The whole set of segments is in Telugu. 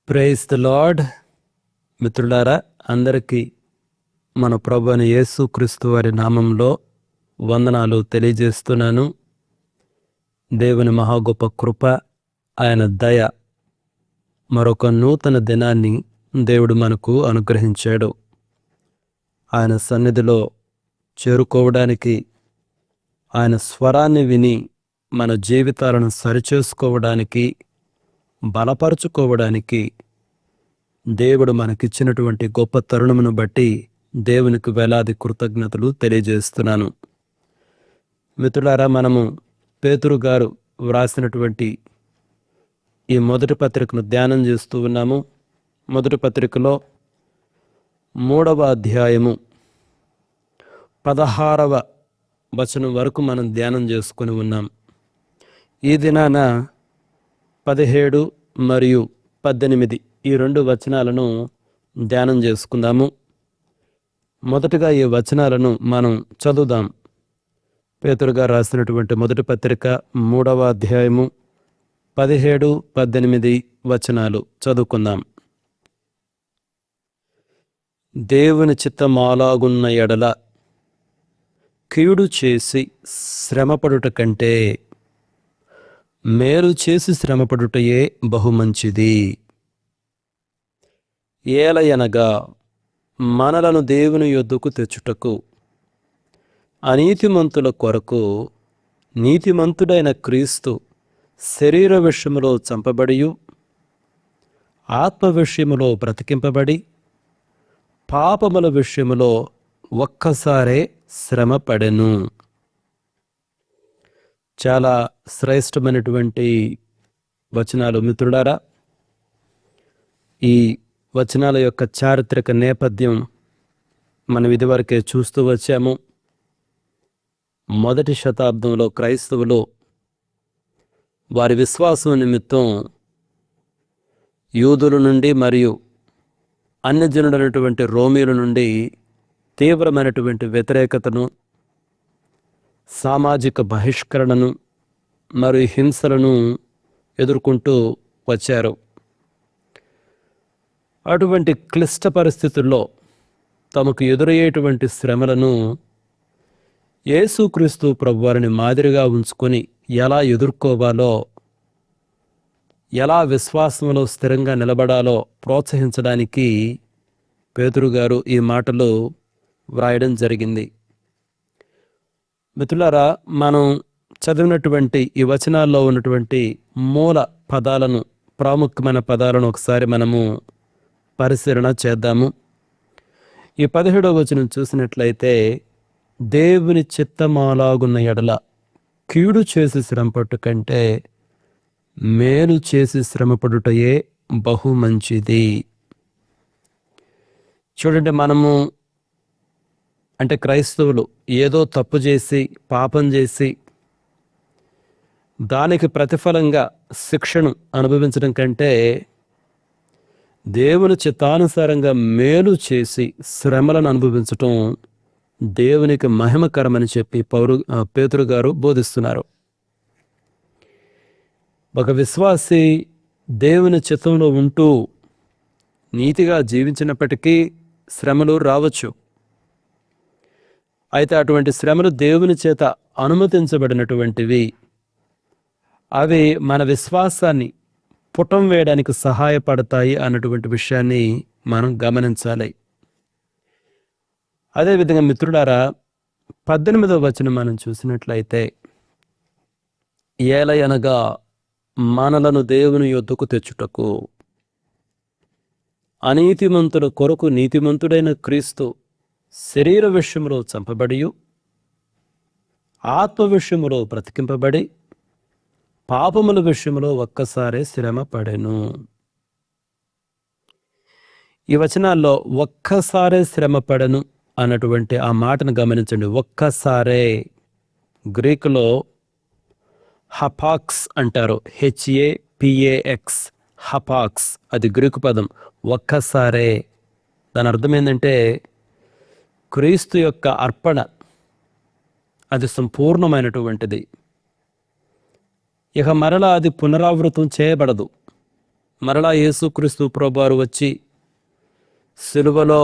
Praise the lord. మిత్రులారా, అందరికీ మన ప్రభు అయిన యేసు క్రీస్తు వారి నామంలో వందనాలు తెలియజేస్తున్నాను. దేవుని మహా గొప్ప కృప, ఆయన దయ, మరొక నూతన దినాన్ని దేవుడు మనకు అనుగ్రహించాడు. ఆయన సన్నిధిలో చేరుకోవడానికి, ఆయన స్వరాన్ని విని మన జీవితాలను సరిచేసుకోవడానికి, బలపరుచుకోవడానికి దేవుడు మనకిచ్చినటువంటి గొప్ప తరుణమును బట్టి దేవునికి వేలాది కృతజ్ఞతలు తెలియజేస్తున్నాను. మిత్రులారా, మనము పేతురు గారు వ్రాసినటువంటి ఈ మొదటి పత్రికను ధ్యానం చేస్తూ ఉన్నాము. మొదటి పత్రికలో 3వ అధ్యాయము 16వ వచనం వరకు మనం ధ్యానం చేసుకుని ఉన్నాం. ఈ దినాన 17 మరియు 18 ఈ 2 వచనాలను ధ్యానం చేసుకుందాము. మొదటగా ఈ వచనాలను మనం చదువుదాం. పేతురు గారు రాసినటువంటి మొదటి పత్రిక 3వ అధ్యాయము 17, 18 వచనాలు చదువుకుందాం. దేవుని చిత్తమాలాగున్న ఎడల కీడు చేసి శ్రమపడుట కంటే మేలు చేసి శ్రమపడుటయే బహుమంచిది. ఏలయనగా మనలను దేవుని యొద్దకు తెచ్చుటకు అనీతిమంతుల కొరకు నీతిమంతుడైన క్రీస్తు శరీర విషయములో చంపబడియు ఆత్మ విషయములో బ్రతికింపబడి పాపముల విషయములో ఒక్కసారే శ్రమపడెను. చాలా శ్రేష్టమైనటువంటి వచనాలు మిత్రులారా. ఈ వచనాల యొక్క చారిత్రక నేపథ్యం మనం ఇదివరకే చూస్తూ వచ్చాము. మొదటి శతాబ్దంలో క్రైస్తవులు వారి విశ్వాసం నిమిత్తం యూదుల నుండి మరియు అన్యజనుడైనటువంటి రోమీల నుండి తీవ్రమైనటువంటి వ్యతిరేకతను, సామాజిక బహిష్కరణను మరియు హింసలను ఎదుర్కొంటూ వచ్చారు. అటువంటి క్లిష్ట పరిస్థితుల్లో తమకు ఎదురయ్యేటువంటి శ్రమలను యేసుక్రీస్తు ప్రభువారిని మాదిరిగా ఉంచుకొని ఎలా ఎదుర్కోవాలో, ఎలా విశ్వాసంలో స్థిరంగా నిలబడాలో ప్రోత్సహించడానికి పేతురు గారు ఈ మాటలు వ్రాయడం జరిగింది. మిత్రులారా, మనం చదివినటువంటి ఈ వచనాల్లో ఉన్నటువంటి మూల పదాలను, ప్రాముఖ్యమైన పదాలను ఒకసారి మనము పరిశీలన చేద్దాము. ఈ 17వ వచనం చూసినట్లయితే, దేవుని చిత్తమాలాగున్న ఎడల కీడు చేసి శ్రమపట్టు కంటే మేలు చేసి శ్రమపడుటయే బహు మంచిది. చూడండి, మనము అంటే క్రైస్తవులు ఏదో తప్పు చేసి పాపం చేసి దానికి ప్రతిఫలంగా శిక్షను అనుభవించడం కంటే దేవుని చిత్తానుసారంగా మేలు చేసి శ్రమలను అనుభవించటం దేవునికి మహిమకరమని చెప్పి పేతురు గారు బోధిస్తున్నారు. ఒక విశ్వాసి దేవుని చిత్తంలో ఉంటూ నీతిగా జీవించినప్పటికీ శ్రమలు రావచ్చు. అయితే అటువంటి శ్రమలు దేవుని చేత అనుమతించబడినటువంటివి. అవి మన విశ్వాసాన్ని పుటం వేయడానికి సహాయపడతాయి అన్నటువంటి విషయాన్ని మనం గమనించాలి. అదేవిధంగా మిత్రులారా, 18వ వచనం మనం చూసినట్లయితే, ఏలయనగా మనలను దేవుని యొద్దకు తెచ్చుటకు అనీతిమంతుల కొరకు నీతిమంతుడైన క్రీస్తు శరీర విషయములో చంపబడియు ఆత్మ విషయములో బ్రతికింపబడి పాపముల విషయంలో ఒక్కసారే శ్రమ పడెను. ఈ వచనాల్లో ఒక్కసారే శ్రమ పడెను అన్నటువంటి ఆ మాటను గమనించండి. ఒక్కసారే గ్రీకులో హపాక్స్ అంటారు. HAPAX, హపాక్స్, అది గ్రీకు పదం. ఒక్కసారే దాని అర్థం ఏంటంటే క్రీస్తు యొక్క అర్పణ అది సంపూర్ణమైనటువంటిది. ఇక మరలా అది పునరావృతం చేయబడదు. మరలా యేసుక్రీస్తు ప్రభువారు వచ్చి సిలువలో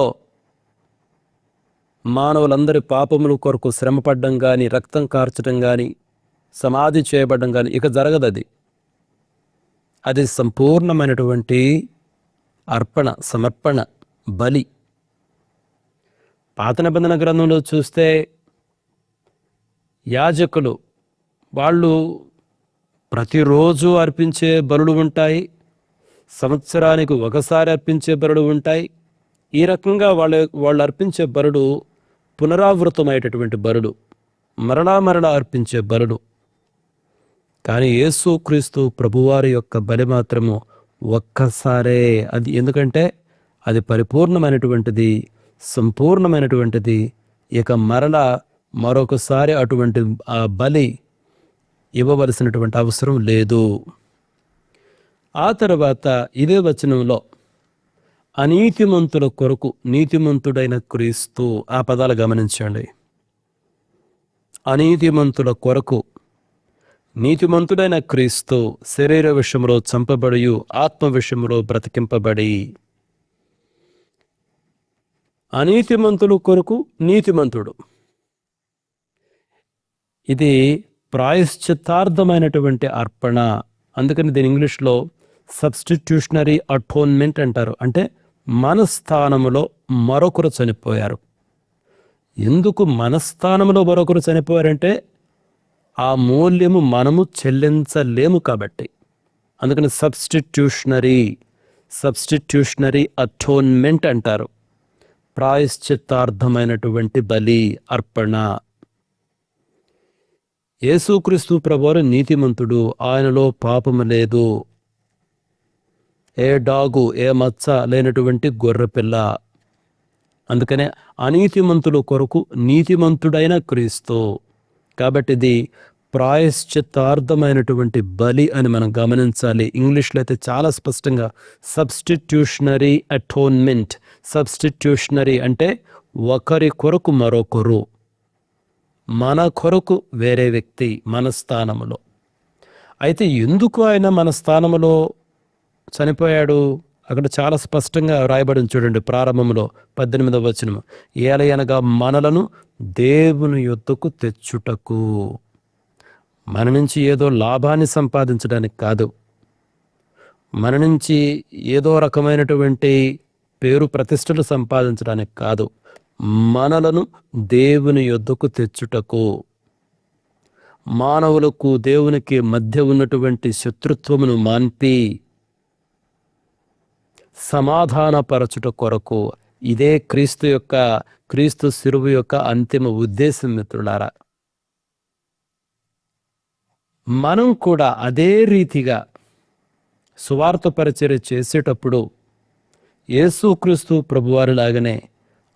మానవులందరి పాపముల కొరకు శ్రమపడడం కానీ, రక్తం కార్చడం కానీ, సమాధి చేయబడడం కానీ ఇక జరగదు. అది సంపూర్ణమైనటువంటి అర్పణ, సమర్పణ, బలి. పాత నిబంధన గ్రంథంలో చూస్తే యాజకులు వాళ్ళు ప్రతిరోజు అర్పించే బలులు ఉంటాయి, సంవత్సరానికి ఒకసారి అర్పించే బలులు ఉంటాయి. ఈ రకంగా వాళ్ళు అర్పించే బలులు పునరావృతమైనటువంటి బలులు, మరలా అర్పించే బలులు. కానీ యేసుక్రీస్తు ప్రభువారి యొక్క బలి మాత్రము ఒక్కసారే. అది ఎందుకంటే అది పరిపూర్ణమైనటువంటిది, సంపూర్ణమైనటువంటిది. ఇక మరొకసారి అటువంటి ఆ బలి ఇవ్వవలసినటువంటి అవసరం లేదు. ఆ తర్వాత ఇదే వచనంలో అనీతిమంతుల కొరకు నీతిమంతుడైన క్రీస్తు, ఆ పదాలు గమనించండి. అనీతిమంతుల కొరకు నీతిమంతుడైన క్రీస్తు శరీర విషయంలో చంపబడి ఆత్మ విషయంలో బ్రతికింపబడి. అనీతిమంతుల కొరకు నీతిమంతుడు, ఇది ప్రాయశ్చిత్తార్థమైనటువంటి అర్పణ. అందుకని దీని ఇంగ్లీష్లో సబ్స్టిట్యూషనరీ అటోన్మెంట్ అంటారు. అంటే మన స్థానములో మరొకరు చనిపోయారు. ఎందుకు మన స్థానంలో మరొకరు చనిపోయారంటే ఆ మూల్యము మనము చెల్లించలేము కాబట్టి. అందుకని సబ్స్టిట్యూషనరీ అటోన్మెంట్ అంటారు. ప్రాయశ్చిత్తార్థమైనటువంటి బలి, అర్పణ. యేసుక్రీస్తు ప్రభువారు నీతిమంతుడు, ఆయనలో పాపము లేదు. ఏ డాగు, ఏ మచ్చ లేనటువంటి గొర్రెపిల్ల. అందుకనే అనీతిమంతుల కొరకు నీతిమంతుడైన క్రీస్తు. కాబట్టి ఇది ప్రాయశ్చిత్తార్థమైనటువంటి బలి అని మనం గమనించాలి. ఇంగ్లీష్లో అయితే చాలా స్పష్టంగా సబ్స్టిట్యూషనరీ అటోన్మెంట్. సబ్స్టిట్యూషనరీ అంటే ఒకరి కొరకు మరొకరు, మన కొరకు వేరే వ్యక్తి మన స్థానములో. అయితే ఎందుకు ఆయన మన స్థానములో చనిపోయాడు? అక్కడ చాలా స్పష్టంగా రాయబడింది చూడండి, ప్రారంభంలో 18వ వచనం. ఏలయనగా మనలను దేవుని యొద్దకు తెచ్చుటకు. మన నుంచి ఏదో లాభాన్ని సంపాదించడానికి కాదు, మన నుంచి ఏదో రకమైనటువంటి పేరు ప్రతిష్టలు సంపాదించడానికి కాదు, మనలను దేవుని యొద్దకు తెచ్చుటకు. మానవులకు దేవునికి మధ్య ఉన్నటువంటి శత్రుత్వమును మాన్పి సమాధానపరచుట కొరకు. ఇదే క్రీస్తు శిలువ యొక్క అంతిమ ఉద్దేశం. మిత్రులారా, మనం కూడా అదే రీతిగా సువార్త పరిచర్య చేసేటప్పుడు యేసుక్రీస్తు ప్రభువారి లాగానే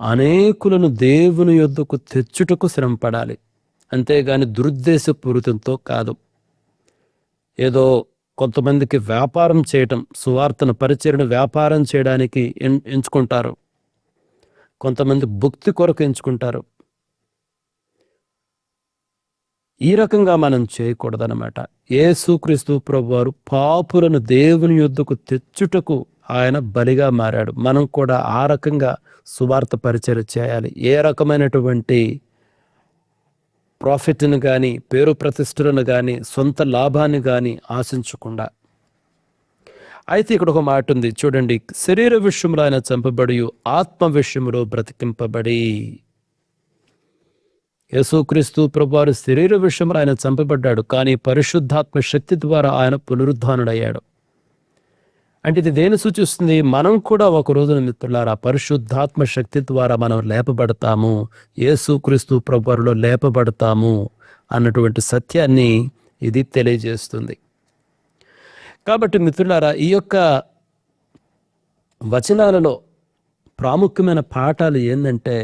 అనేకులను దేవుని యొద్దకు తెచ్చుటకు శ్రమపడాలి. అంతేగాని దురుద్దేశపూరితంతో కాదు. ఏదో కొంతమందికి వ్యాపారం చేయటం, సువార్తను పరిచర్యను వ్యాపారం చేయడానికి ఎంచుకుంటారు. కొంతమంది భక్తి కొరకు ఎంచుకుంటారు. ఈ రకంగా మనం చేయకూడదన్నమాట. యేసుక్రీస్తు ప్రభువారు పాపులను దేవుని యొద్దకు తెచ్చుటకు ఆయన బలిగా మారాడు. మనం కూడా ఆ రకంగా సువార్త పరిచర్య చేయాలి. ఏ రకమైనటువంటి ప్రాఫిట్ను కానీ, పేరు ప్రతిష్టలను కానీ, సొంత లాభాన్ని కానీ ఆశించకుండా. అయితే ఇక్కడ ఒక మాట ఉంది చూడండి, శరీర విషయంలో ఆయన చంపబడి ఆత్మ విషయంలో బ్రతికింపబడి. యేసుక్రీస్తు ప్రభువారు శరీర విషయంలో ఆయన చంపబడ్డాడు, కానీ పరిశుద్ధాత్మ శక్తి ద్వారా ఆయన పునరుద్ధానుడయ్యాడు. అంటే ఇది దేని సూచిస్తుంది? మనం కూడా ఒక రోజున మిత్రులారా పరిశుద్ధాత్మ శక్తి ద్వారా మనం లేపబడతాము, యేసుక్రీస్తు ప్రభువులో లేపబడతాము అన్నటువంటి సత్యాన్ని ఇది తెలియజేస్తుంది. కాబట్టి మిత్రులారా, ఈ యొక్క వచనాలలో ప్రాముఖ్యమైన పాఠాలు ఏంటంటే,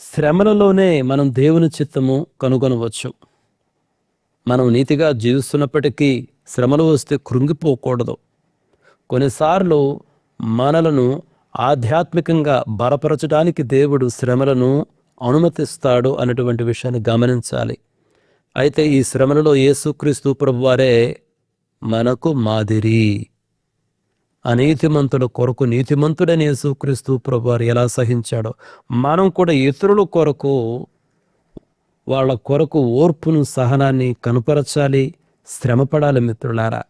శ్రమలలోనే మనం దేవుని చిత్తము కనుగొనవచ్చు. మనం నీతిగా జీవిస్తున్నప్పటికీ శ్రమలు వస్తే కృంగిపోకూడదు. కొన్నిసార్లు మనలను ఆధ్యాత్మికంగా బలపరచడానికి దేవుడు శ్రమలను అనుమతిస్తాడు అనేటువంటి విషయాన్ని గమనించాలి. అయితే ఈ శ్రమలలో యేసుక్రీస్తు ప్రభువారే మనకు మాదిరి. అనీతిమంతుల కొరకు నీతిమంతుడైన యేసుక్రీస్తు ప్రభువారు ఎలా సహించాడో మనం కూడా ఇతరుల కొరకు, వాళ్ళ కొరకు ఓర్పును, సహనాన్ని కనుపరచాలి, శ్రమపడాలి మిత్రులారా.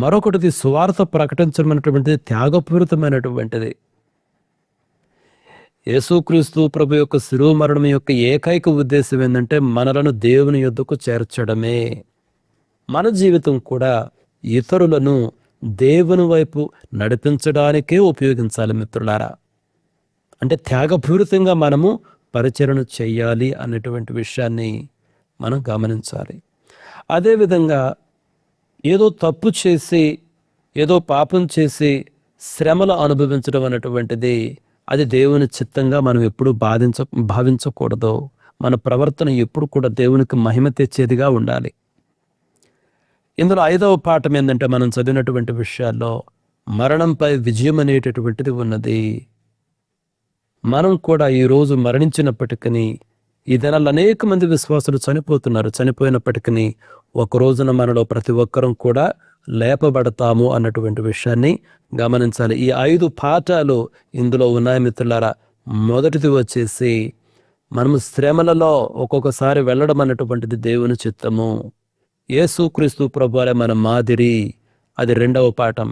మరొకటిది సువార్త ప్రకటించడం అనేటువంటిది త్యాగపూరితమైనటువంటిది. యేసుక్రీస్తు ప్రభు యొక్క శిలువ మరణం యొక్క ఏకైక ఉద్దేశం ఏంటంటే మనలను దేవుని యొద్దకు చేర్చడమే. మన జీవితం కూడా ఇతరులను దేవుని వైపు నడిపించడానికే ఉపయోగించాలి మిత్రులారా. అంటే త్యాగపూరితంగా మనము పరిచరణ చెయ్యాలి అనేటువంటి విషయాన్ని మనం గమనించాలి. అదేవిధంగా ఏదో తప్పు చేసి, ఏదో పాపం చేసి శ్రమలు అనుభవించడం అనేటువంటిది అది దేవుని చిత్తంగా మనం ఎప్పుడు భావించకూడదు. మన ప్రవర్తన ఎప్పుడు కూడా దేవునికి మహిమ తెచ్చేదిగా ఉండాలి. ఇందులో 5వ పాఠం ఏంటంటే మనం చదివినటువంటి విషయాల్లో మరణంపై విజయం అనేటటువంటిది ఉన్నది. మనం కూడా ఈరోజు మరణించినప్పటికీ ఈ దినాల్లో అనేక మంది విశ్వాసులు చనిపోతున్నారు. చనిపోయినప్పటికీ ఒక రోజున మనలో ప్రతి ఒక్కరం కూడా లేపబడతాము అన్నటువంటి విషయాన్ని గమనించాలి. ఈ 5 పాఠాలు ఇందులో ఉన్నాయి మిత్రులారా. మొదటిది వచ్చేసి మనము శ్రమలలో ఒక్కొక్కసారి వెళ్ళడం అన్నటువంటిది దేవుని చిత్తము. యేసుక్రీస్తు ప్రభువారే మన మాదిరి, అది 2వ పాఠం.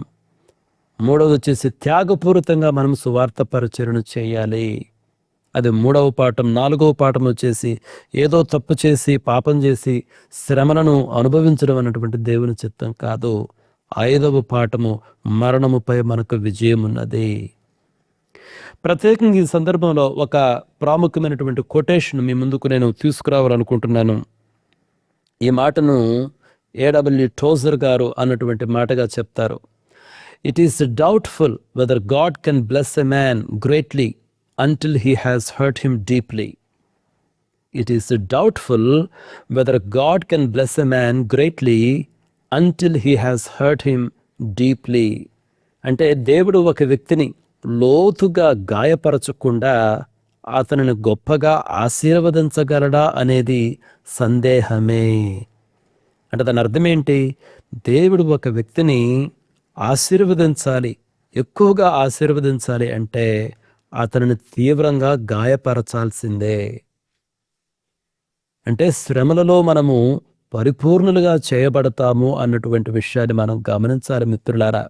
3వది వచ్చేసి త్యాగపూరితంగా మనం సువార్త పరిచరణ చేయాలి, అది 3వ పాఠం. 4వ పాఠం వచ్చేసి ఏదో తప్పు చేసి పాపం చేసి శ్రమలను అనుభవించడం అన్నటువంటి దేవుని చిత్తం కాదు. 5వ పాఠము మరణముపై మనకు విజయం ఉన్నది. ప్రత్యేకంగా ఈ సందర్భంలో ఒక ప్రాముఖ్యమైనటువంటి కొటేషన్ మీ ముందుకు నేను తీసుకురావాలనుకుంటున్నాను. ఈ మాటను A.W. టోజర్ గారు అన్నటువంటి మాటగా చెప్తారు. It is doubtful whether God can bless a man greatly until he has hurt him deeply. It is doubtful whether God can bless a man greatly until he has hurt him deeply. అంటే దేవుడు ఒక వ్యక్తిని లోతుగా గాయపరచకుండా అతనిని గొప్పగా ఆశీర్వదించగలడా అనేది సందేహమే. అంటే దాని అర్థం ఏంటి? దేవుడు ఒక వ్యక్తిని ఆశీర్వదించాలి, ఎక్కువగా ఆశీర్వదించాలి అంటే అతనిని తీవ్రంగా గాయపరచాల్సిందే. అంటే శ్రమలలో మనము పరిపూర్ణులుగా చేయబడతాము అన్నటువంటి విషయాన్ని మనం గమనించాలి మిత్రులారా.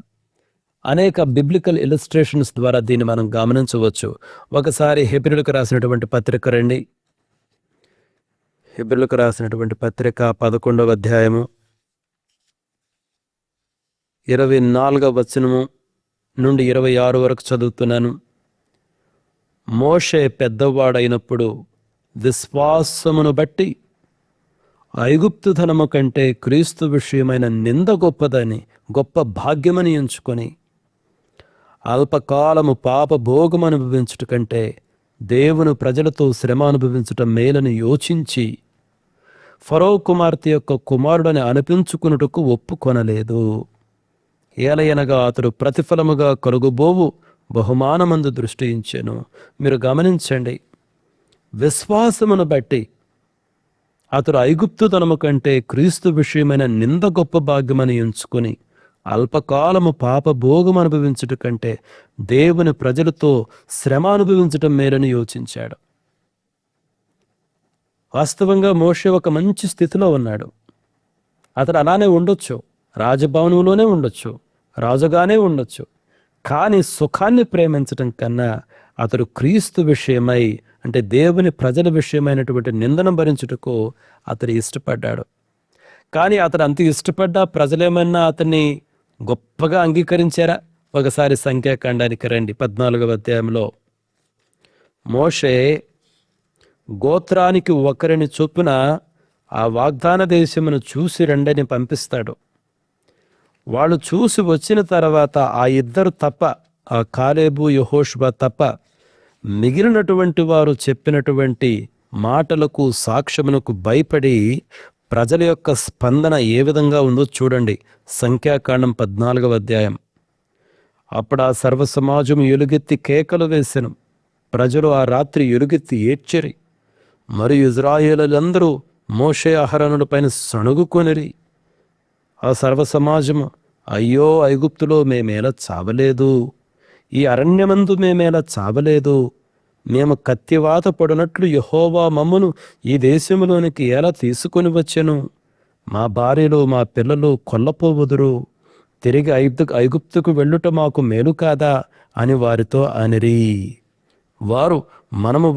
అనేక బిబ్లికల్ ఇలస్ట్రేషన్స్ ద్వారా దీన్ని మనం గమనించవచ్చు. ఒకసారి హెబ్రీయులకు రాసినటువంటి పత్రిక రండి. హెబ్రీయులకు రాసినటువంటి పత్రిక 11వ అధ్యాయము 24వ వచనము నుండి 26 వరకు చదువుతున్నాను. మోషే పెద్దవాడైనప్పుడు విశ్వాసమును బట్టి ఐగుప్తుధనము కంటే క్రీస్తు విషయమైన నింద గొప్పదని, గొప్ప భాగ్యమని ఎంచుకొని అల్పకాలము పాప భోగం అనుభవించుట కంటే దేవుని ప్రజలతో శ్రమ అనుభవించుట మేలని యోచించి ఫరో కుమార్తె యొక్క కుమారుడని అనిపించుకున్నటకు ఒప్పుకొనలేదు. ఏలయనగా అతడు ప్రతిఫలముగా కలుగుబోవు బహుమానమందు దృష్టి ఉంచెను. మీరు గమనించండి, విశ్వాసమును బట్టి అతడు ఐగుప్తుతనము కంటే క్రీస్తు విషయమైన నింద గొప్ప భాగ్యమని ఎంచుకుని అల్పకాలము పాప భోగం అనుభవించుట కంటే దేవుని ప్రజలతో శ్రమ అనుభవించటం మేలని యోచించాడు. వాస్తవంగా మోషే ఒక మంచి స్థితిలో ఉన్నాడు. అతడు అలానే ఉండొచ్చు, రాజభవనంలోనే ఉండొచ్చు, రాజుగానే ఉండొచ్చు. కానీ సుఖాన్ని ప్రేమించటం కన్నా అతడు క్రీస్తు విషయమై, అంటే దేవుని ప్రజల విషయమైనటువంటి నిందను భరించుటకు అతడు ఇష్టపడ్డాడు. కానీ అతడు అంత ఇష్టపడ్డా ప్రజలేమన్నా అతన్ని గొప్పగా అంగీకరించారా? ఒకసారి సంఖ్యాకాండానికి రండి. 14వ అధ్యాయంలో మోషే గోత్రానికి ఒకరిని చొప్పున ఆ వాగ్దాన దేశమును చూసి రండని పంపిస్తాడు. వాళ్ళు చూసి వచ్చిన తర్వాత ఆ ఇద్దరు తప్ప, ఆ కాలేబు యెహోషువ తప్ప మిగిలినటువంటి వారు చెప్పినటువంటి మాటలకు, సాక్ష్యమునకు భయపడి ప్రజల యొక్క స్పందన ఏ విధంగా ఉందో చూడండి. సంఖ్యాకాండం 14వ అధ్యాయం. అప్పుడు ఆ సర్వ సమాజం ఎలుగెత్తి కేకలు వేసెను. ప్రజలు ఆ రాత్రి ఎలుగెత్తి ఏడ్చిరి. మరియు ఇజ్రాయేలీయులందరూ మోషే అహరోనుల పైన సణుగుకొనిరి. ఆ సర్వ సమాజము అయ్యో, ఐగుప్తులో మేమేలా చావలేదు, ఈ అరణ్యమందు మేమేలా చావలేదు, మేము కత్తివాత పడినట్లు యెహోవా మమ్మను ఈ దేశంలోనికి ఎలా తీసుకొని వచ్చెను, మా భార్యలు మా పిల్లలు కొల్లపోవుదురు, తిరిగి ఐగుప్తుకు వెళ్ళుట మాకు మేలు కాదా అని వారితో అనిరి. వారు మనము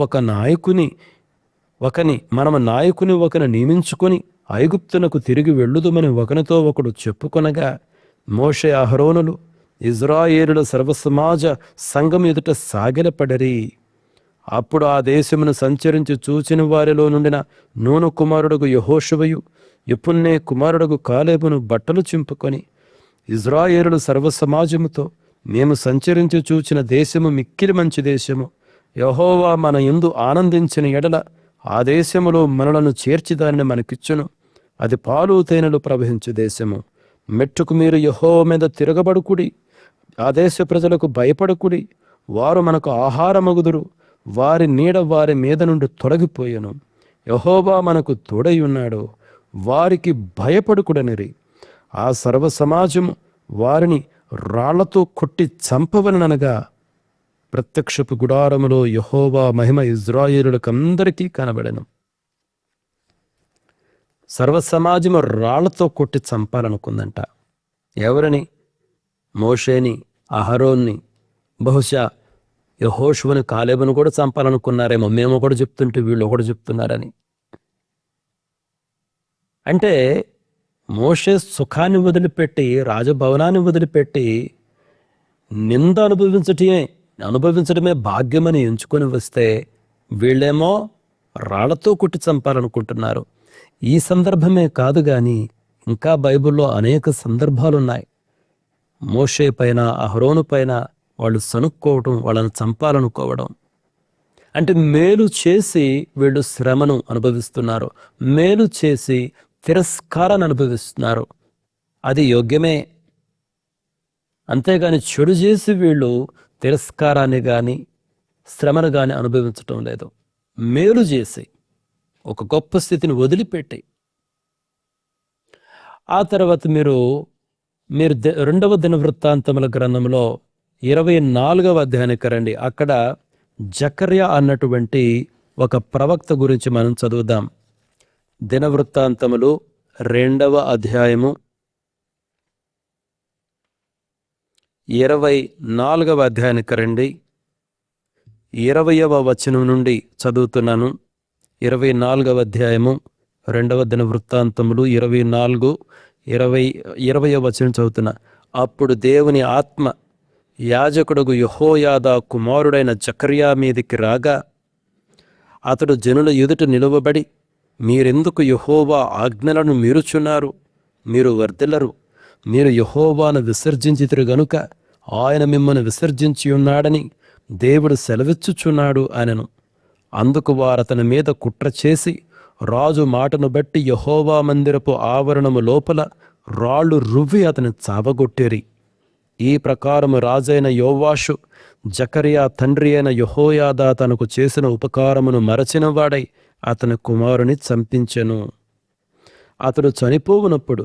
నాయకుని ఒకని నియమించుకొని ఐగుప్తునకు తిరిగి వెళ్ళుదుమని ఒకనితో ఒకడు చెప్పుకొనగా, మోషే అహరోనులు ఇజ్రాయేలుల సర్వసమాజ సంఘం ఎదుట సాగిలపడరి. అప్పుడు ఆ దేశమును సంచరించి చూచిన వారిలో నుండిన నూను కుమారుడుగు యెహోషువయు యెఫున్నె కుమారుడుగు కాలేబును బట్టలు చింపుకొని ఇజ్రాయేలుల సర్వసమాజముతో, మేము సంచరించి చూచిన దేశము మిక్కిలి మంచి దేశము, యెహోవా మన యందు ఆనందించిన ఎడల ఆ దేశములో మనలను చేర్చి దానిని మనకిచ్చును, అది పాలు తేనెలు ప్రవహించే దేశము. మెట్టుకు మీరు యెహోవా మీద తిరగబడుకుడి, ఆ దేశ ప్రజలకు భయపడకుడి, వారు మనకు ఆహారమగుదురు, వారి నీడ వారి మీద నుండి తొలగిపోయెను, యెహోవా మనకు తోడై ఉన్నాడు, వారికి భయపడుకుడనిరి. ఆ సర్వ సమాజము వారిని రాళ్లతో కొట్టి చంపవలననగా ప్రత్యక్షపు గుడారములో యెహోవా మహిమ ఇజ్రాయేలులకందరికీ కనబడెను. సర్వసమాజము రాళ్లతో కొట్టి చంపాలనుకుందంట. ఎవరిని? మోషేని, అహరోన్ని, బహుశా యెహోషువను కాలేబును కూడా చంపాలనుకున్నారేమో. మేము ఒకటి చెప్తుంటే వీళ్ళు ఒకటి చెప్తున్నారని. అంటే మోషే సుఖాన్ని వదిలిపెట్టి, రాజభవనాన్ని వదిలిపెట్టి నింద అనుభవించడమే భాగ్యమని ఎంచుకొని వస్తే వీళ్ళేమో రాళ్లతో కొట్టి చంపాలనుకుంటున్నారు. ఈ సందర్భమే కాదు గాని ఇంకా బైబిల్లో అనేక సందర్భాలున్నాయి. మోషే పైన, అహరోను పైన వాళ్ళు సనుక్కోవడం, వాళ్ళని చంపాలనుకోవడం. అంటే మేలు చేసి వీళ్ళు శ్రమను అనుభవిస్తున్నారు, మేలు చేసి తిరస్కారాన్ని అనుభవిస్తున్నారు. అది యోగ్యమే. అంతేగాని చెడు చేసి వీళ్ళు తిరస్కారాన్ని కానీ శ్రమను కానీ అనుభవించటం లేదు. మేలు చేసి ఒక గొప్ప స్థితిని వదిలిపెట్టి. ఆ తర్వాత మీరు 2వ దినవృత్తాంతముల గ్రంథంలో 24వ అధ్యాయానికి రండి. అక్కడ జకర్యా అన్నటువంటి ఒక ప్రవక్త గురించి మనం చదువుదాం. దినవృత్తాంతములు 2వ అధ్యాయము 24వ అధ్యాయానికి రండి. 20వ వచనం నుండి చదువుతున్నాను. 24వ అధ్యాయము 2వ దినవృత్తాంతములు 20వ వచనం చదువుతున్నా. అప్పుడు దేవుని ఆత్మ యాజకుడుగు యెహోయాదా కుమారుడైన జకర్యా మీదికి రాగా, అతడు జనుల ఎదుట నిలువబడి, మీరెందుకు యెహోవా ఆజ్ఞలను మీరుచున్నారు? మీరు వర్ధిల్లరు. మీరు యెహోవాను విసర్జించితిరి గనుక ఆయన మిమ్మల్ని విసర్జించి ఉన్నాడని దేవుడు సెలవిచ్చుచున్నాడు అనెను. అందుకు వారతని మీద కుట్ర చేసి రాజు మాటను బట్టి యెహోవా మందిరపు ఆవరణము లోపల రాళ్ళు రువ్వి అతని చావగొట్టిరి. ఈ ప్రకారము రాజైన యోవాషు జకర్యా తండ్రి అయిన యెహోయాదా తనకు చేసిన ఉపకారమును మరచినవాడై అతని కుమారుని చంపించెను. అతడు చనిపోవునప్పుడు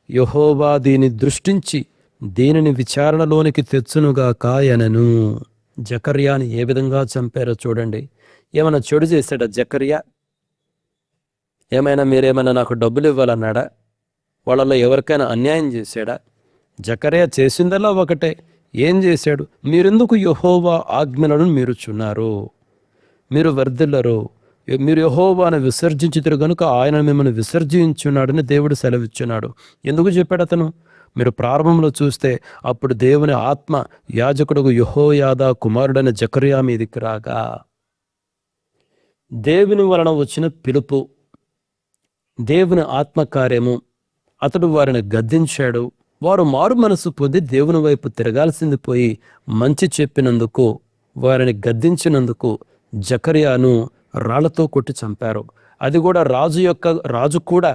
యెహోవా దీని దృష్టించి దీనిని విచారణలోనికి తెచ్చునుగాక అనెను. జకర్యాని ఏ విధంగా చంపారో చూడండి. ఏమైనా చెడు చేశాడా జకర్యా? మీరేమైనా నాకు డబ్బులు ఇవ్వాలన్నాడా? వాళ్ళలో ఎవరికైనా అన్యాయం చేశాడా? జకర్యా చేసిందల్లా ఒకటే. ఏం చేశాడు? మీరెందుకు యెహోవా ఆజ్ఞలను మీరుచున్నారు? మీరు వర్ధిల్లరు. మీరు యెహోవాను విసర్జించితిరి గనుక ఆయన మిమ్మల్ని విసర్జించున్నాడని దేవుడు సెలవిచ్చున్నాడు. ఎందుకు చెప్పాడు అతను? మీరు ప్రారంభంలో చూస్తే అప్పుడు దేవుని ఆత్మ యాజకుడుగు యెహోయాదా కుమారుడైన జకర్యా మీదికి రాగా, దేవుని వలన వచ్చిన పిలుపు, దేవుని ఆత్మకార్యము, అతడు వారిని గద్దించాడు. వారు మారు మనసు పొంది దేవుని వైపు తిరగాల్సింది పోయి మంచి చెప్పినందుకు, వారిని గద్దించినందుకు జకర్యాను రాళ్లతో కొట్టి చంపారు. అది కూడా రాజు కూడా,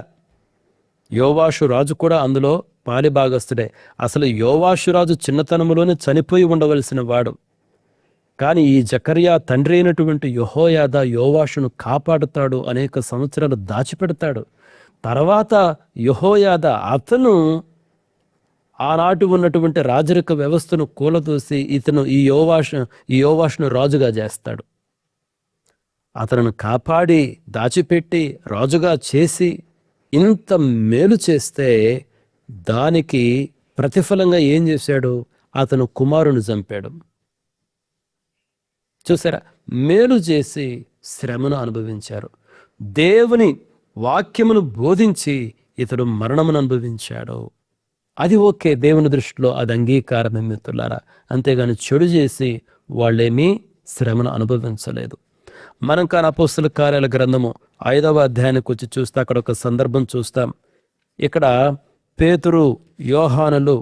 యోవాషు రాజు కూడా అందులో పాలిభాగస్తుడే. అసలు యోవాషు రాజు చిన్నతనంలోనే చనిపోయి ఉండవలసిన వాడు. కానీ ఈ జకర్యా తండ్రి అయినటువంటి యెహోయాదా యోవాషును కాపాడుతాడు, అనేక సంవత్సరాలు దాచిపెడతాడు. తర్వాత యెహోయాదా ఆనాటి ఉన్నటువంటి రాజరిక వ్యవస్థను కూలదోసి ఇతను ఈ యోవాషును రాజుగా చేస్తాడు. అతను కాపాడి దాచిపెట్టి రాజుగా చేసి ఇంత మేలు చేస్తే దానికి ప్రతిఫలంగా ఏం చేశాడు? అతను కుమారుని చంపాడు. చూసారా, మేలు చేసి శ్రమను అనుభవించారు. దేవుని వాక్యమును బోధించి ఇతడు మరణమును అనుభవించాడు. అది ఓకే, దేవుని దృష్టిలో అది అంగీకారమే మిత్రులారా. అంతేగాని చెడు చేసి వాళ్ళేమీ శ్రమను అనుభవించలేదు. మనం కానీ అపోస్తల కార్యాల గ్రంథము 5వ అధ్యాయానికి వచ్చి చూస్తే అక్కడ ఒక సందర్భం చూస్తాం. ఇక్కడ పేతురు, యోహానులు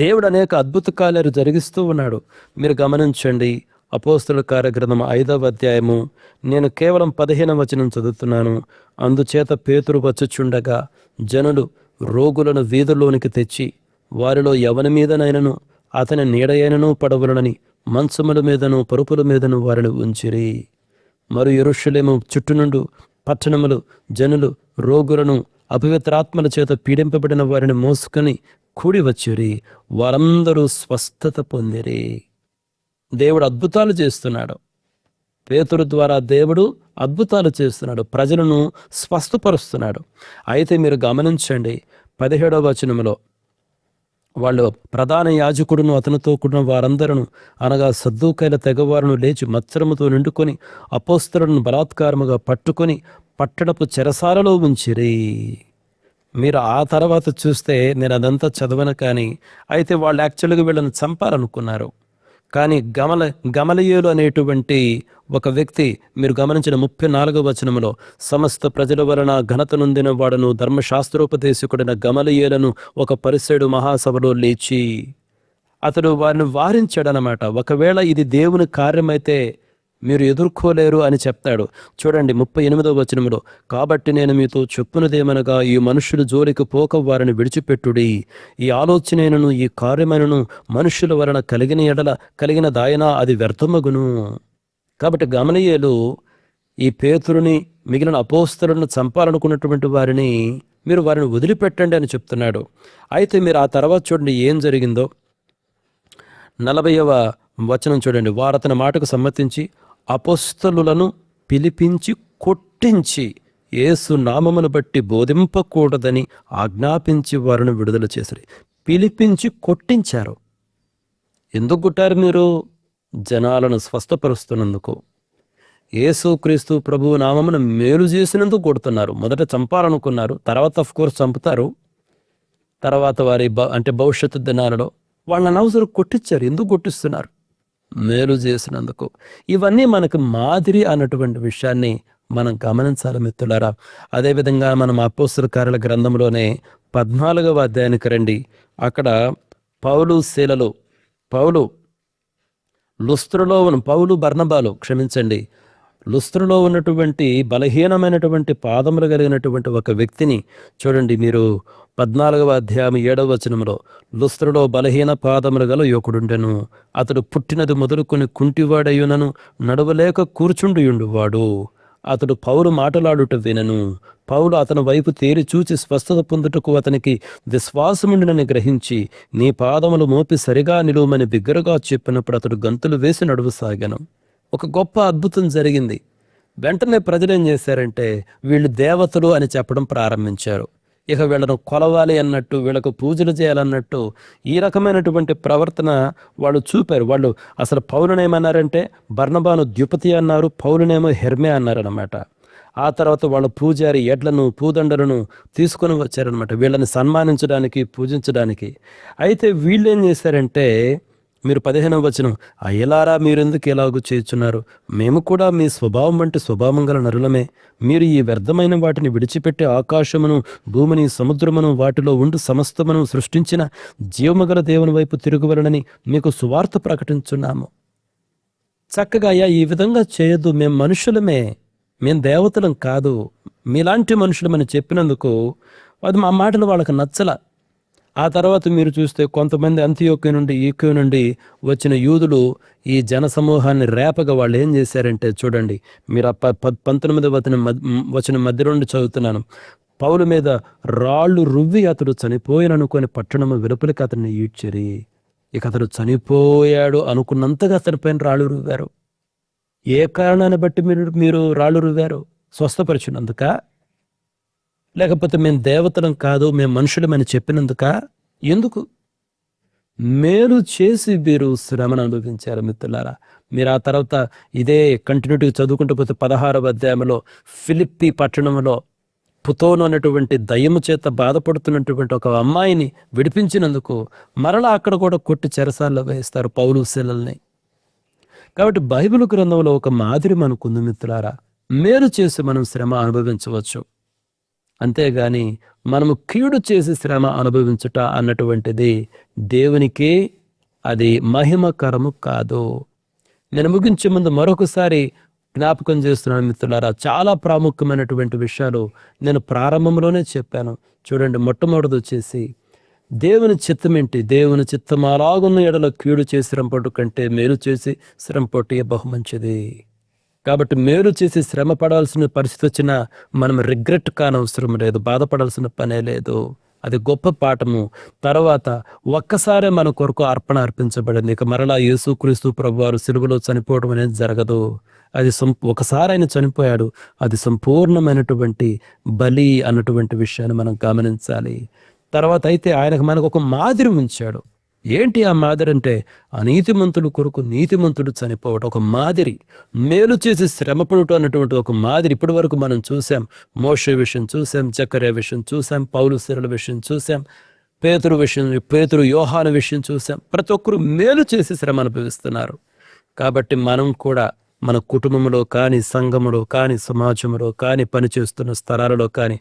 దేవుడు అనేక అద్భుత కార్యాలు జరిగిస్తూ ఉన్నాడు. మీరు గమనించండి, అపోస్తల కార్యగ్రంథం 5వ అధ్యాయము నేను కేవలం 15వ వచనం చదువుతున్నాను. అందుచేత పేతురు వచ్చుచుండగా జనులు రోగులను వీధుల్లోనికి తెచ్చి వారిలో ఎవని మీదనైనను అతని నీడయైనను పడవలనని మంచముల మీదను పరుపుల మీదను వారిని ఉంచిరి. మరియు యెరూషలేము చుట్టూ నుండి పట్టణములు జనులు రోగులను అపవిత్రాత్మల చేత పీడింపబడిన వారిని మోసుకొని కూడి వచ్చిరి. వారందరూ స్వస్థత పొందిరి. దేవుడు అద్భుతాలు చేస్తున్నాడు. పేతురు ద్వారా దేవుడు అద్భుతాలు చేస్తున్నాడు, ప్రజలను స్వస్థపరుస్తున్నాడు. అయితే మీరు గమనించండి, 17వ వచనములో వాళ్ళు ప్రధాన యాజకుడును అతనితో కూడిన వారందరూ అనగా సద్దూకైల తెగవారును లేచి మత్సరముతో నిండుకొని అపోస్తలులను బలాత్కారముగా పట్టుకొని పట్టణపు చెరసాలలో ఉంచిరి. మీరు ఆ తర్వాత చూస్తే నేను అదంతా చదవను, కానీ అయితే వాళ్ళు యాక్చువల్గా వీళ్ళని చంపాలనుకున్నారు. కానీ గమలియేలు అనేటువంటి ఒక వ్యక్తి, మీరు గమనించిన 34వ వచనములో సమస్త ప్రజల వలన ఘనత నొందిన వాడును ధర్మశాస్త్రోపదేశకుడైన గమలియేలును ఒక పరిసయుడు మహాసభలో లేచి అతడు వారిని వారించాడనమాట. ఒకవేళ ఇది దేవుని కార్యమైతే మీరు ఎదుర్కోలేరు అని చెప్తాడు. చూడండి 38వ వచనములో, కాబట్టి నేను మీతో చెప్పునదేమనగా ఈ మనుషులు జోలికి పోక వారిని విడిచిపెట్టుడి. ఈ ఆలోచనను ఈ కార్యమైనను మనుషుల వలన కలిగిన ఎడల కలిగిన దాయన అది వ్యర్థమగును. కాబట్టి గమనియేలు ఈ పేతురుని మిగిలిన అపోస్తలులను చంపాలనుకున్నటువంటి వారిని మీరు వారిని వదిలిపెట్టండి అని చెప్తున్నాడు. అయితే మీరు ఆ తర్వాత చూడండి ఏం జరిగిందో. 40వ వచనం చూడండి, వారు అతని మాటకు సమ్మతించి అపోస్తలులను పిలిపించి కొట్టించి యేసు నామమును బట్టి బోధింపకూడదని ఆజ్ఞాపించి వారిని విడుదల చేశారు. పిలిపించి కొట్టించారు. ఎందుకు కొట్టారు? మీరు జనాలను స్వస్థపరుస్తున్నందుకు, యేసుక్రీస్తు ప్రభువు నామమును మేలు చేసినందుకు కొడుతున్నారు. మొదట చంపాలనుకున్నారు, తర్వాత ఆఫ్ కోర్స్ చంపుతారు. తర్వాత వారి భవిష్యత్తు దినాలలో వాళ్ళని అవసరం కొట్టించారు. ఎందుకు కొట్టిస్తున్నారు? మేలు చేసినందుకు. ఇవన్నీ మనకు మాదిరి అన్నటువంటి విషయాన్ని మనం గమనించాలి మిత్రులారా. అదేవిధంగా మనం అపోస్తల కార్యాల గ్రంథంలోనే 14వ అధ్యాయానికి రండి. అక్కడ పౌలు బర్నబాలు లుస్త్రలో ఉన్నటువంటి బలహీనమైనటువంటి పాదములు కలిగినటువంటి ఒక వ్యక్తిని చూడండి. మీరు 14వ అధ్యాయం 7వ వచనంలో, లుస్త్రలో బలహీన పాదములు గల యువకుడుండెను. అతడు పుట్టినది మొదలుకొని కుంటివాడయ్యునను నడవలేక కూర్చుండియుండువాడు. అతడు పౌలు మాటలాడుట వినను. పౌలు అతని వైపు తేరి చూచి స్వస్థత పొందుటకు అతనికి విశ్వాసముండినని గ్రహించి నీ పాదములు మోపి సరిగా నిలువమని బిగ్గరగా చెప్పినప్పుడు అతడు గంతులు వేసి నడువసాగాను. ఒక గొప్ప అద్భుతం జరిగింది. వెంటనే ప్రజలు ఏం చేశారంటే వీళ్ళు దేవతలు అని చెప్పడం ప్రారంభించారు. ఇక వీళ్ళను కొలవాలి అన్నట్టు, వీళ్ళకు పూజలు చేయాలన్నట్టు ఈ రకమైనటువంటి ప్రవర్తన వాళ్ళు చూపారు. వాళ్ళు అసలు పౌలునేమన్నారంటే బర్నబాను ద్యుపతి అన్నారు, పౌలునేమో హెర్మే అన్నారనమాట. ఆ తర్వాత వాళ్ళ పూజారి ఎడ్లను పూదండలను తీసుకొని వచ్చారనమాట, వీళ్ళని సన్మానించడానికి పూజించడానికి. అయితే వీళ్ళు ఏం చేశారంటే, మీరు 15వ వచనం, అయ్యలారా మీరెందుకు ఎలాగూ చేయుచున్నారు? మేము కూడా మీ స్వభావం వంటి స్వభావం గల నరులమే. మీరు ఈ వ్యర్థమైన వాటిని విడిచిపెట్టి ఆకాశమును భూమిని సముద్రమును వాటిలో ఉండు సమస్తమును సృష్టించిన జీవముగల దేవుని వైపు తిరుగువలనని మీకు సువార్త ప్రకటించున్నాము. చక్కగా అయ్యా ఈ విధంగా చేయొద్దు, మేము మనుషులమే, మేము దేవతలం కాదు, మీలాంటి మనుషులమని చెప్పినందుకు అది మా మాటలు వాళ్ళకి నచ్చల. ఆ తర్వాత మీరు చూస్తే కొంతమంది అంతియోక్య నుండి ఈక్యూ నుండి వచ్చిన యూదులు ఈ జన సమూహాన్ని రేపగా వాళ్ళు ఏం చేశారంటే చూడండి, మీరు 19వ వచనం మధ్య నుండి చదువుతున్నాను. పౌలు మీద రాళ్ళు రువ్వి అతడు చనిపోయిననుకొని పట్టణము వెలుపలికి అతన్ని ఈడ్చిరి. ఇక అతడు చనిపోయాడు అనుకున్నంతగా అతనిపైన రాళ్ళు రువ్వారు. ఏ కారణాన్ని బట్టి మీరు రాళ్ళు రువ్వారు? స్వస్థపరిచినందుక, లేకపోతే మేము దేవతలం కాదు మేము మనుషులమని చెప్పినందుక? ఎందుకు? మేలు చేసి మీరు శ్రమను అనుభవించారు మిత్రులారా. మీరు ఆ తర్వాత ఇదే కంటిన్యూటీగా చదువుకుంటూ పోతే 16వ అధ్యాయంలో ఫిలిప్పి పట్టణంలో పుతోను అనేటువంటి దయ్యము చేత బాధపడుతున్నటువంటి ఒక అమ్మాయిని విడిపించినందుకు మరలా అక్కడ కూడా కొట్టి చెరసాల్లో వేస్తారు పౌలు శీలల్ని. కాబట్టి బైబిల్ గ్రంథంలో ఒక మాదిరి మనకుంది మిత్రులారా. మేలు చేసి మనం శ్రమ అనుభవించవచ్చు, అంతేగాని మనము కీడు చేసి శ్రమ అనుభవించుట అన్నటువంటిది దేవునికి అది మహిమకరము కాదు. నేను ముగించే ముందు మరొకసారి జ్ఞాపకం చేస్తున్నాను మిత్రులారా. చాలా ప్రాముఖ్యమైనటువంటి విషయాలు నేను ప్రారంభంలోనే చెప్పాను. చూడండి, మొట్టమొదటిది వచ్చేసి దేవుని చిత్తం ఏంటి? దేవుని చిత్తం అలాగున్న ఎడల కీడు చేసి శ్రమపడు కంటే మేలు చేసి శ్రమపట్టే బహుమంచిది. కాబట్టి మేలు చేసి శ్రమ పడాల్సిన పరిస్థితి వచ్చినా మనం రిగ్రెట్ కానవసరం లేదు, బాధపడాల్సిన పనే లేదు. అది గొప్ప పాఠము. తర్వాత ఒక్కసారే మన కొరకు అర్పణ అర్పించబడింది. ఇక మరలా యేసుక్రీస్తు ప్రభువారు సిలువలో చనిపోవడం అనేది జరగదు. అది ఒకసారి ఆయన చనిపోయాడు, అది సంపూర్ణమైనటువంటి బలి అన్నటువంటి విషయాన్ని మనం గమనించాలి. తర్వాత అయితే ఆయనకు మనకు ఒక మాదిరి ఉంచాడు. ఏంటి ఆ మాదిరి అంటే, అనీతిమంతుడు కొరకు నీతిమంతుడు చనిపోవడం ఒక మాదిరి. మేలు చేసి శ్రమపడటం అన్నటువంటి ఒక మాదిరి ఇప్పటి వరకు మనం చూసాం. మోషే విషయం చూసాం, జకర్యా విషయం చూసాం, పౌలు శీలల విషయం చూసాం, పేతురు యోహాను విషయం చూసాం. ప్రతి ఒక్కరు మేలు చేసి శ్రమ అనుభవిస్తున్నారు. కాబట్టి మనం కూడా మన కుటుంబంలో కానీ, సంఘములో కానీ, సమాజంలో కానీ, పనిచేస్తున్న స్థలాలలో కానీ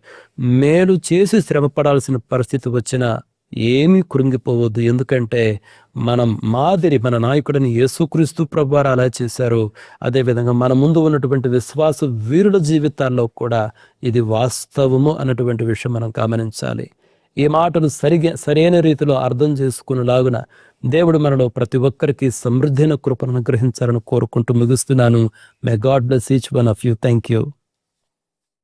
మేలు చేసి శ్రమ పడాల్సిన పరిస్థితి వచ్చినా ఏమీ కృంగిపోవద్దు. ఎందుకంటే మనం మాదిరి, మన నాయకుడిని యేసుక్రీస్తు ప్రభువారు అలా చేశారు. అదేవిధంగా మన ముందు ఉన్నటువంటి విశ్వాస వీరుల జీవితాల్లో కూడా ఇది వాస్తవము అన్నటువంటి విషయం మనం గమనించాలి. ఈ మాటలు సరైన రీతిలో అర్థం చేసుకునేలాగున దేవుడు మనలో ప్రతి ఒక్కరికి సమృద్ధైన కృపను అనుగ్రహించాలని కోరుకుంటూ ముగిస్తున్నాను. May God bless each one of you. Thank you.